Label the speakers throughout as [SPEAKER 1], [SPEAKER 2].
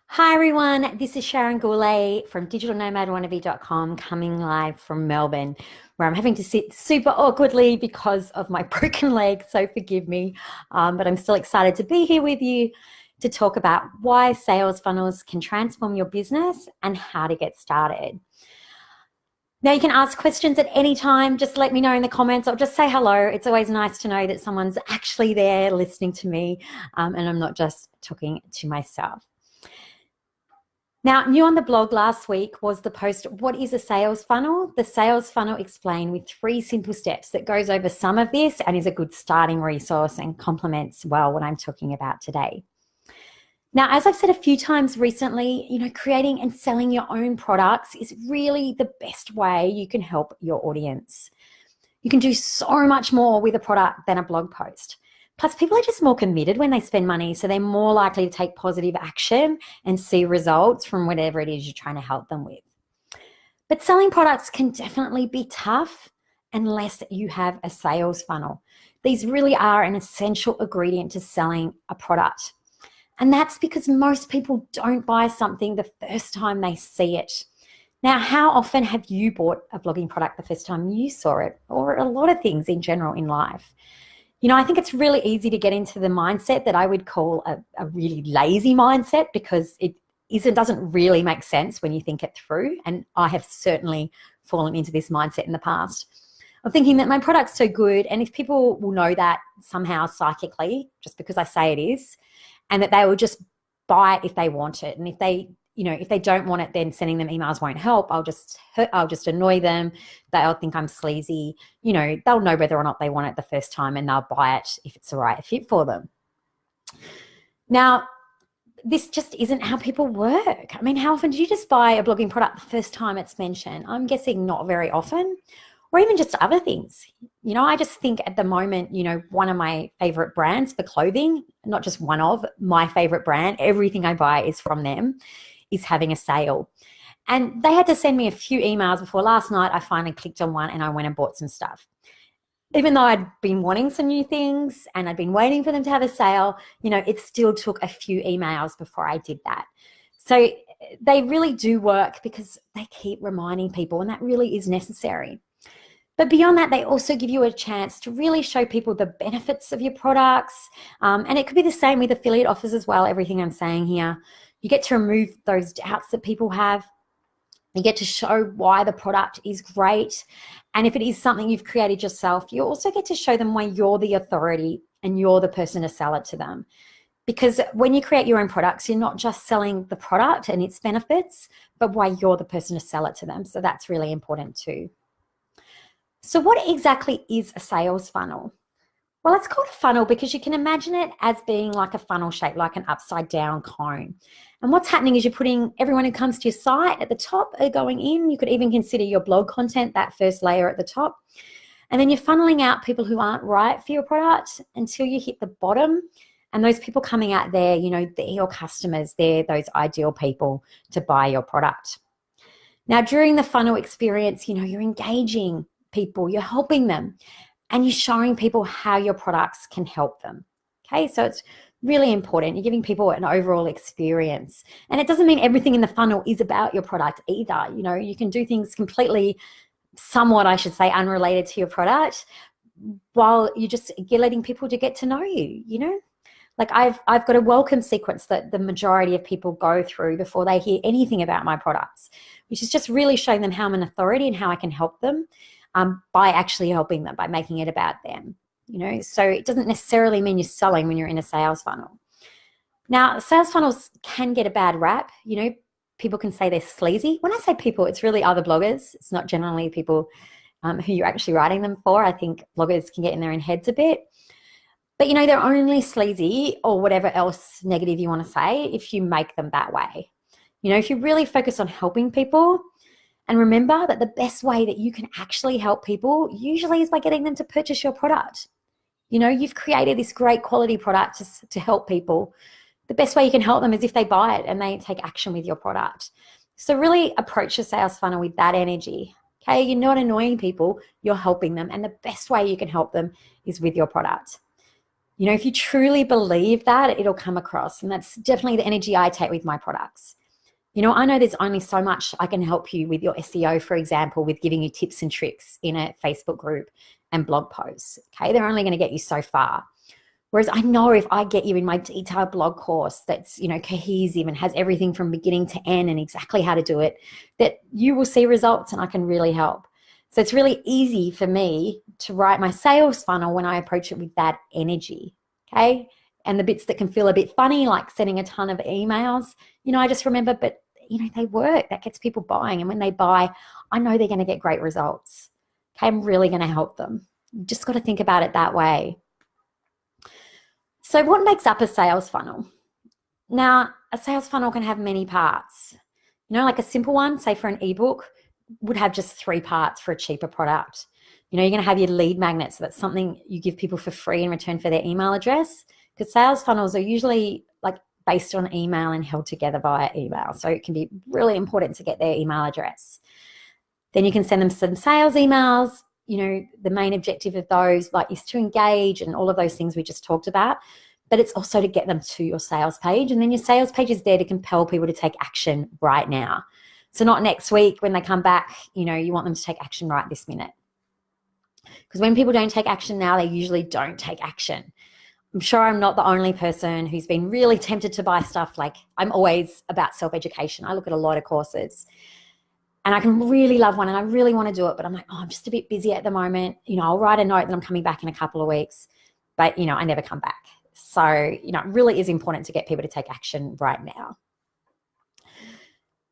[SPEAKER 1] Hi everyone, this is Sharon Goulet from digitalnomadwannabe.com coming live from Melbourne, where I'm having to sit super awkwardly because of my broken leg, so forgive me. But I'm still excited to be here with you to talk about why sales funnels can transform your business and how to get started. Now, you can ask questions at any time. Just let me know in the comments or just say hello. It's always nice to know that someone's actually there listening to me and I'm not just talking to myself. Now, new on the blog last week was the post, What is a sales funnel? The sales funnel explained with 3 simple steps that goes over some of this and is a good starting resource and complements well what I'm talking about today. Now, as I've said a few times recently, creating and selling your own products is really the best way you can help your audience. You can do so much more with a product than a blog post. Plus, people are just more committed when they spend money, so they're more likely to take positive action and see results from whatever it is you're trying to help them with. But selling products can definitely be tough unless you have a sales funnel. These really are an essential ingredient to selling a product. And that's because most people don't buy something the first time they see it. Now, how often have you bought a blogging product the first time you saw it, or a lot of things in general in life? I think it's really easy to get into the mindset that I would call a really lazy mindset, because it doesn't really make sense when you think it through. And I have certainly fallen into this mindset in the past of thinking that my product's so good, and if people will know that somehow psychically, just because I say it is, and that they will just buy it if they want it. And if they don't want it, then sending them emails won't help. I'll just annoy them. They'll think I'm sleazy. They'll know whether or not they want it the first time, and they'll buy it if it's the right fit for them. Now, this just isn't how people work. I mean, how often do you just buy a blogging product the first time it's mentioned? I'm guessing not very often, or even just other things. I just think at the moment, one of my favorite brands for clothing, not just one of, my favorite brand, everything I buy is from them, is having a sale. And they had to send me a few emails before last night. I finally clicked on one and I went and bought some stuff. Even though I'd been wanting some new things and I'd been waiting for them to have a sale, it still took a few emails before I did that. So they really do work because they keep reminding people, and that really is necessary. But beyond that, they also give you a chance to really show people the benefits of your products. And it could be the same with affiliate offers as well, everything I'm saying here. You get to remove those doubts that people have. You get to show why the product is great. And if it is something you've created yourself, you also get to show them why you're the authority and you're the person to sell it to them. Because when you create your own products, you're not just selling the product and its benefits, but why you're the person to sell it to them. So that's really important too. So what exactly is a sales funnel? Well, it's called a funnel because you can imagine it as being like a funnel shape, like an upside down cone. And what's happening is you're putting everyone who comes to your site at the top are going in. You could even consider your blog content, that first layer at the top. And then you're funneling out people who aren't right for your product until you hit the bottom. And those people coming out there, they're your customers. They're those ideal people to buy your product. Now, during the funnel experience, you're engaging people, you're helping them, and you're showing people how your products can help them. Okay, so it's really important. You're giving people an overall experience. And it doesn't mean everything in the funnel is about your product either. You can do things completely, somewhat, I should say, unrelated to your product, while you're letting people to get to know you, Like I've got a welcome sequence that the majority of people go through before they hear anything about my products, which is just really showing them how I'm an authority and how I can help them. By actually helping them, by making it about them, So it doesn't necessarily mean you're selling when you're in a sales funnel. Now, sales funnels can get a bad rap. People can say they're sleazy. When I say people, it's really other bloggers. It's not generally people who you're actually writing them for. I think bloggers can get in their own heads a bit. But, they're only sleazy or whatever else negative you want to say if you make them that way. If you really focus on helping people, and remember that the best way that you can actually help people usually is by getting them to purchase your product. You've created this great quality product to help people. The best way you can help them is if they buy it and they take action with your product. So really approach your sales funnel with that energy. Okay, you're not annoying people, you're helping them. And the best way you can help them is with your product. You know, if you truly believe that, it'll come across. And that's definitely the energy I take with my products. You know, I know there's only so much I can help you with your SEO, for example, with giving you tips and tricks in a Facebook group and blog posts. Okay, they're only going to get you so far. Whereas I know if I get you in my detailed blog course that's, you know, cohesive and has everything from beginning to end and exactly how to do it, that you will see results and I can really help. So it's really easy for me to write my sales funnel when I approach it with that energy, okay? And the bits that can feel a bit funny, like sending a ton of emails, you know, I just remember, but, you know, they work. That gets people buying. And when they buy, I know they're going to get great results. Okay, I'm really going to help them. You just got to think about it that way. So what makes up a sales funnel? Now, a sales funnel can have many parts. You know, like a simple one, say for an ebook, would have just 3 parts for a cheaper product. You know, you're going to have your lead magnet, so that's something you give people for free in return for their email address, because sales funnels are usually like based on email and held together via email. So it can be really important to get their email address. Then you can send them some sales emails. You know, the main objective of those like is to engage and all of those things we just talked about, but it's also to get them to your sales page. And then your sales page is there to compel people to take action right now. So not next week when they come back, you know, you want them to take action right this minute. Because when people don't take action now, they usually don't take action. I'm sure I'm not the only person who's been really tempted to buy stuff. Like, I'm always about self-education. I look at a lot of courses and I can really love one and I really want to do it, but I'm like, oh, I'm just a bit busy at the moment. You know, I'll write a note that I'm coming back in a couple of weeks, but, you know, I never come back. So, you know, it really is important to get people to take action right now.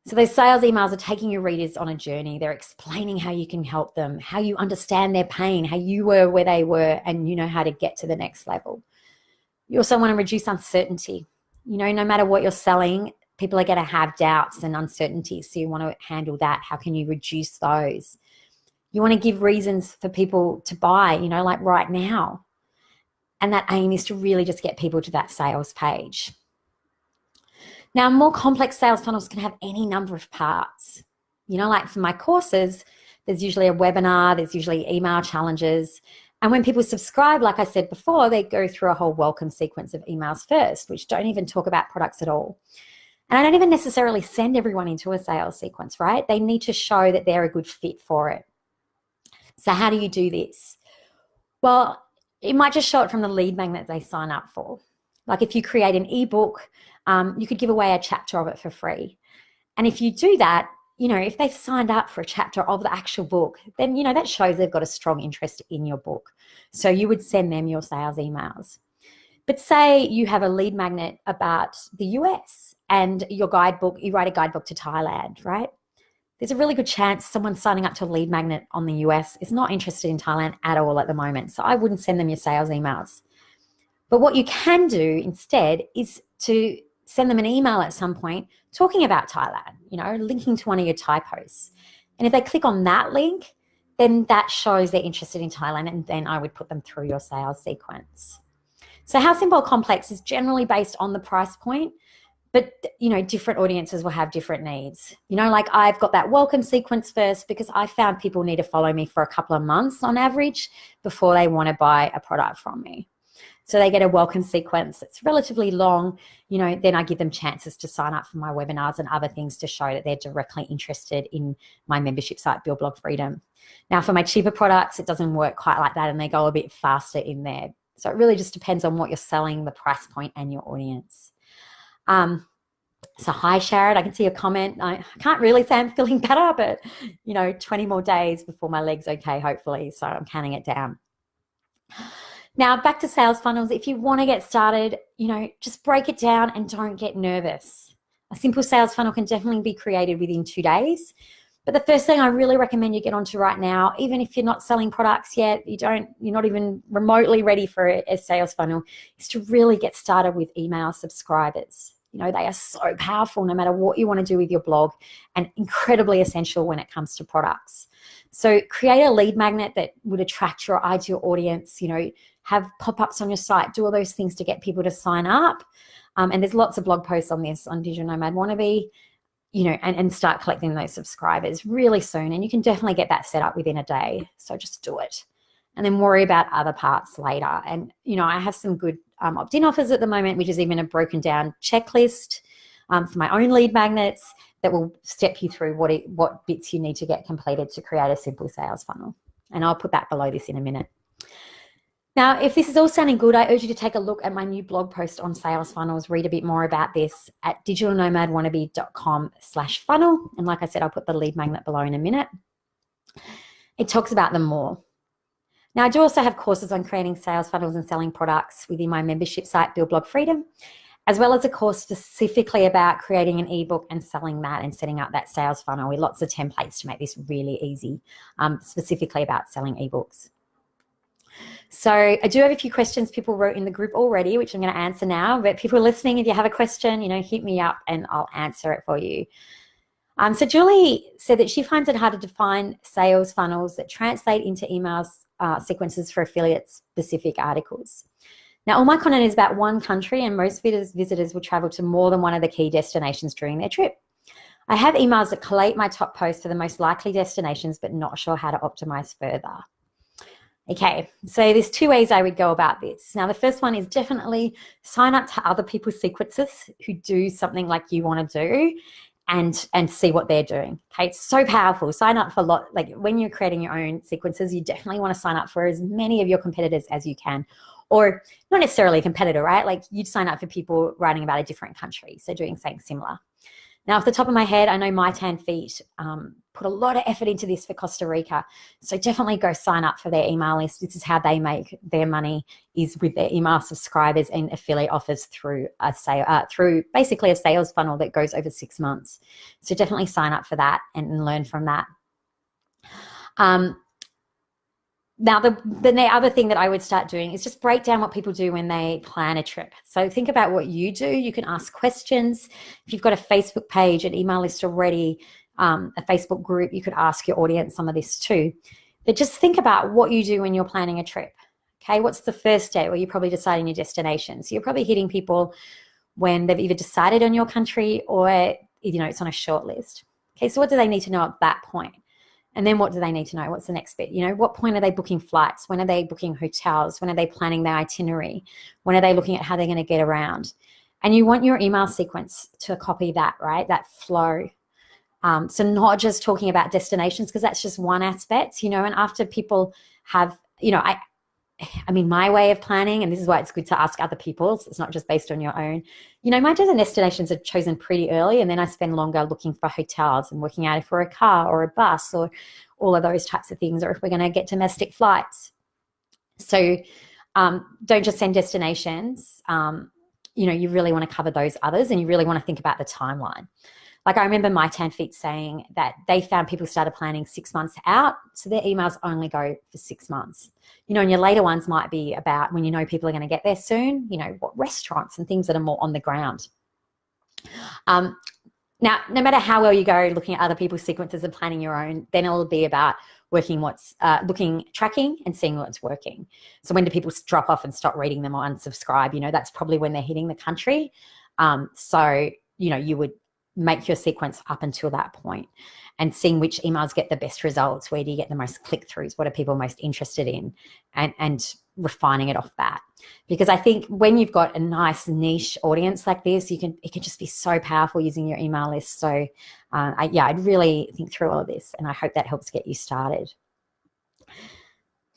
[SPEAKER 1] So those sales emails are taking your readers on a journey. They're explaining how you can help them, how you understand their pain, how you were where they were, and you know how to get to the next level. You also want to reduce uncertainty. You know, no matter what you're selling, people are going to have doubts and uncertainties. So you want to handle that. How can you reduce those? You want to give reasons for people to buy, you know, like right now. And that aim is to really just get people to that sales page. Now, more complex sales funnels can have any number of parts. You know, like for my courses, there's usually a webinar, there's usually email challenges. And when people subscribe, like I said before, they go through a whole welcome sequence of emails first, which don't even talk about products at all. And I don't even necessarily send everyone into a sales sequence, right? They need to show that they're a good fit for it. So how do you do this? Well, it might just show it from the lead magnet they sign up for. Like if you create an ebook, you could give away a chapter of it for free. And if you do that, you know, if they've signed up for a chapter of the actual book, then, you know, that shows they've got a strong interest in your book. So you would send them your sales emails. But say you have a lead magnet about the US and your guidebook, you write a guidebook to Thailand, right? There's a really good chance someone signing up to a lead magnet on the US is not interested in Thailand at all at the moment. So I wouldn't send them your sales emails. But what you can do instead is to send them an email at some point talking about Thailand, you know, linking to one of your Thai posts. And if they click on that link, then that shows they're interested in Thailand, and then I would put them through your sales sequence. So how simple or complex is generally based on the price point, but, you know, different audiences will have different needs. You know, like I've got that welcome sequence first because I found people need to follow me for a couple of months on average before they want to buy a product from me. So they get a welcome sequence. It's relatively long. You know, then I give them chances to sign up for my webinars and other things to show that they're directly interested in my membership site, Build Blog Freedom. Now, for my cheaper products, it doesn't work quite like that, and they go a bit faster in there. So it really just depends on what you're selling, the price point, and your audience. So hi, Sharon. I can see your comment. I can't really say I'm feeling better, but, you know, 20 more days before my leg's okay, hopefully. So I'm counting it down. Now, back to sales funnels. If you want to get started, you know, just break it down and don't get nervous. A simple sales funnel can definitely be created within 2 days. But the first thing I really recommend you get onto right now, even if you're not selling products yet, you're not even remotely ready for a sales funnel, is to really get started with email subscribers. You know, they are so powerful no matter what you want to do with your blog, and incredibly essential when it comes to products. So create a lead magnet that would attract your ideal audience, you know, have pop-ups on your site, do all those things to get people to sign up. And there's lots of blog posts on this on Digital Nomad Wannabe, you know, and start collecting those subscribers really soon. And you can definitely get that set up within a day. So just do it. and then worry about other parts later. And, I have some good opt-in offers at the moment, which is even a broken down checklist for my own lead magnets that will step you through what bits you need to get completed to create a simple sales funnel. And I'll put that below this in a minute. Now, if this is all sounding good, I urge you to take a look at my new blog post on sales funnels, read a bit more about this at digitalnomadwannabe.com/funnel. And like I said, I'll put the lead magnet below in a minute. It talks about them more. Now, I do also have courses on creating sales funnels and selling products within my membership site, Build Blog Freedom, as well as a course specifically about creating an ebook and selling that and setting up that sales funnel with lots of templates to make this really easy, specifically about selling ebooks. So I do have a few questions people wrote in the group already, which I'm going to answer now. But people listening, if you have a question, hit me up and I'll answer it for you. So Julie said that she finds it hard to define sales funnels that translate into email sequences for affiliate-specific articles. Now, all my content is about one country, and most visitors will travel to more than one of the key destinations during their trip. I have emails that collate my top posts for the most likely destinations, but not sure how to optimize further. Okay, so there's two ways I would go about this. Now, the first one is definitely sign up to other people's sequences who do something like you want to do and see what they're doing. Okay, it's so powerful. Sign up for like when you're creating your own sequences, you definitely want to sign up for as many of your competitors as you can, or not necessarily a competitor, right? Like you'd sign up for people writing about a different country, so doing something similar. Now, off the top of my head, I know My Tan Feet put a lot of effort into this for Costa Rica. So definitely go sign up for their email list. This is how they make their money, is with their email subscribers and affiliate offers through through basically a sales funnel that goes over 6 months. So definitely sign up for that and learn from that. Now, the other thing that I would start doing is just break down what people do when they plan a trip. So think about what you do. You can ask questions. If you've got a Facebook page, an email list already, a Facebook group, you could ask your audience some of this too. But just think about what you do when you're planning a trip. Okay, what's the first day? Well, you're probably deciding your destination. So you're probably hitting people when they've either decided on your country or, it's on a short list. Okay, so what do they need to know at that point? And then what do they need to know? What's the next bit? What point are they booking flights? When are they booking hotels? When are they planning their itinerary? When are they looking at how they're going to get around? And you want your email sequence to copy that, right? That flow. So not just talking about destinations, because that's just one aspect, and after people have, I mean, my way of planning, and this is why it's good to ask other people's, it's not just based on your own. My destinations are chosen pretty early, and then I spend longer looking for hotels and working out if we're a car or a bus or all of those types of things, or if we're going to get domestic flights. So don't just send destinations. You really want to cover those others, and you really want to think about the timeline. Like I remember My Tan Feet saying that they found people started planning 6 months out, so their emails only go for 6 months. And your later ones might be about when people are going to get there soon, what restaurants and things that are more on the ground. Now, no matter how well you go looking at other people's sequences and planning your own, then it'll be about tracking and seeing what's working. So when do people drop off and stop reading them or unsubscribe? That's probably when they're hitting the country. So you would make your sequence up until that point and seeing which emails get the best results. Where do you get the most click-throughs? What are people most interested in? And refining it off that. Because I think when you've got a nice niche audience like this, it can just be so powerful using your email list. So I'd really think through all of this, and I hope that helps get you started.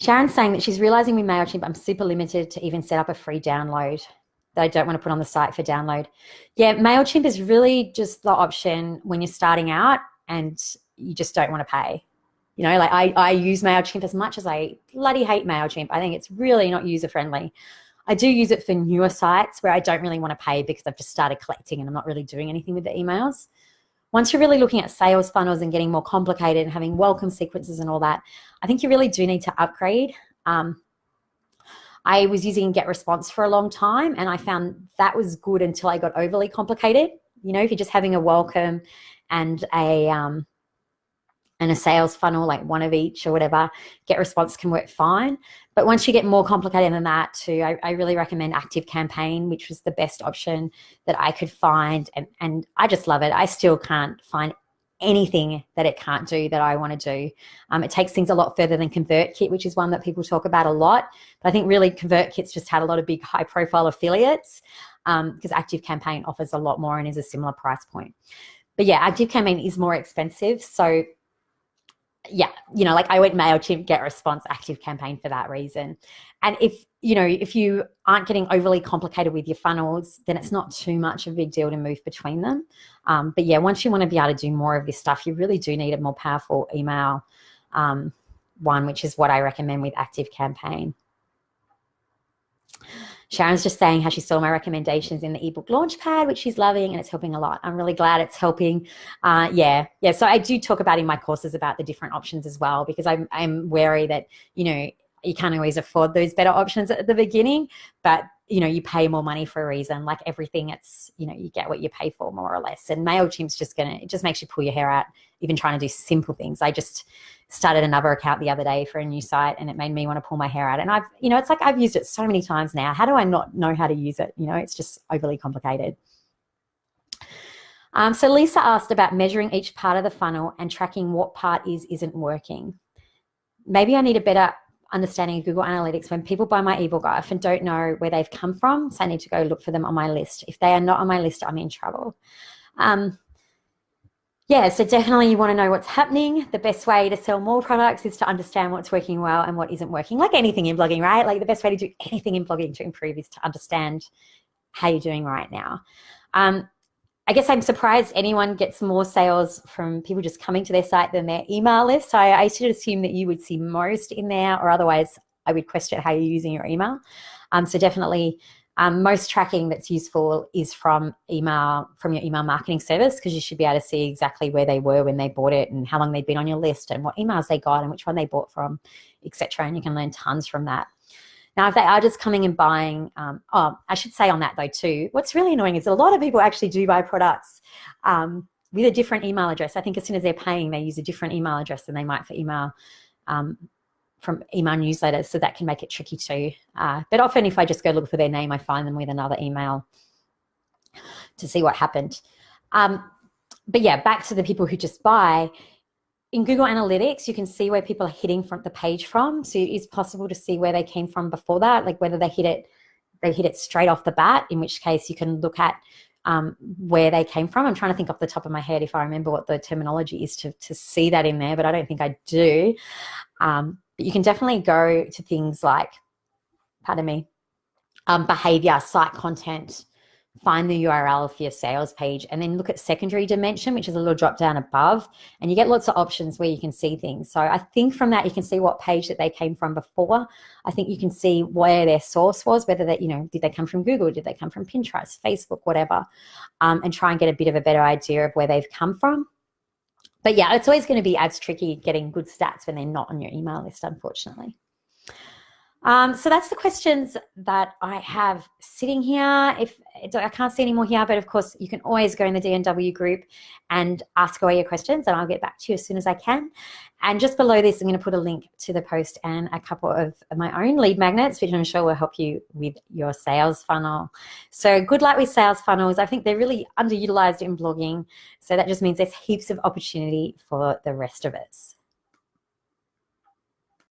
[SPEAKER 1] Sharon's saying that she's realizing with MailChimp, I'm super limited to even set up a free download that I don't want to put on the site for download. Yeah, MailChimp is really just the option when you're starting out and you just don't want to pay. I use MailChimp as much as I bloody hate MailChimp. I think it's really not user-friendly. I do use it for newer sites where I don't really want to pay because I've just started collecting and I'm not really doing anything with the emails. Once you're really looking at sales funnels and getting more complicated and having welcome sequences and all that, I think you really do need to upgrade. I was using GetResponse for a long time, and I found that was good until I got overly complicated. If you're just having a welcome and a sales funnel, like one of each or whatever, GetResponse can work fine. But once you get more complicated than that too, I really recommend ActiveCampaign, which was the best option that I could find. And I just love it. I still can't find anything that it can't do that I want to do. It takes things a lot further than ConvertKit, which is one that people talk about a lot. But I think really ConvertKit's just had a lot of big high-profile affiliates because ActiveCampaign offers a lot more and is a similar price point. But yeah, ActiveCampaign is more expensive. So yeah, like I went MailChimp, GetResponse, ActiveCampaign for that reason. And if you aren't getting overly complicated with your funnels, then it's not too much of a big deal to move between them. But yeah, once you want to be able to do more of this stuff, you really do need a more powerful email one, which is what I recommend with ActiveCampaign. Sharon's just saying how she saw my recommendations in the ebook Launchpad, which she's loving, and it's helping a lot. I'm really glad it's helping. Yeah. So I do talk about in my courses about the different options as well, because I'm wary that, you can't always afford those better options at the beginning, but, you pay more money for a reason. Like everything, it's, you get what you pay for more or less. And MailChimp's it just makes you pull your hair out, even trying to do simple things. I just started another account the other day for a new site, and it made me want to pull my hair out. And it's like I've used it so many times now. How do I not know how to use it? It's just overly complicated. So Lisa asked about measuring each part of the funnel and tracking what part isn't working. Maybe I need a better understanding of Google Analytics. When people buy my ebook, I often don't know where they've come from, so I need to go look for them on my list. If they are not on my list, I'm in trouble. Yeah, so definitely you want to know what's happening. The best way to sell more products is to understand what's working well and what isn't working, like anything in blogging, right? Like the best way to do anything in blogging to improve is to understand how you're doing right now. I guess I'm surprised anyone gets more sales from people just coming to their site than their email list. So I should assume that you would see most in there, or otherwise I would question how you're using your email. So definitely most tracking that's useful is from your email marketing service, because you should be able to see exactly where they were when they bought it and how long they'd been on your list and what emails they got and which one they bought from, etc. And you can learn tons from that. Now, if they are just coming and buying, I should say on that though too, what's really annoying is a lot of people actually do buy products with a different email address. I think as soon as they're paying, they use a different email address than they might for email from email newsletters, so that can make it tricky too. But often if I just go look for their name, I find them with another email to see what happened. But yeah, back to the people who just buy. In Google Analytics, you can see where people are hitting from the page from. So it's possible to see where they came from before that, like whether they hit it straight off the bat, in which case you can look at where they came from. I'm trying to think off the top of my head if I remember what the terminology is to see that in there, but I don't think I do. But you can definitely go to things like, behavior, site content, find the URL for your sales page, and then look at secondary dimension, which is a little drop down above, and you get lots of options where you can see things. So I think from that you can see what page that they came from before. I think you can see where their source was, whether that, did they come from Google, did they come from Pinterest, Facebook, whatever, and try and get a bit of a better idea of where they've come from. But yeah, it's always going to be as tricky getting good stats when they're not on your email list, unfortunately. So that's the questions that I have sitting here. I can't see any more here, but of course you can always go in the DNW group and ask away your questions, and I'll get back to you as soon as I can. And just below this, I'm going to put a link to the post and a couple of my own lead magnets, which I'm sure will help you with your sales funnel. So good luck with sales funnels. I think they're really underutilized in blogging. So that just means there's heaps of opportunity for the rest of us.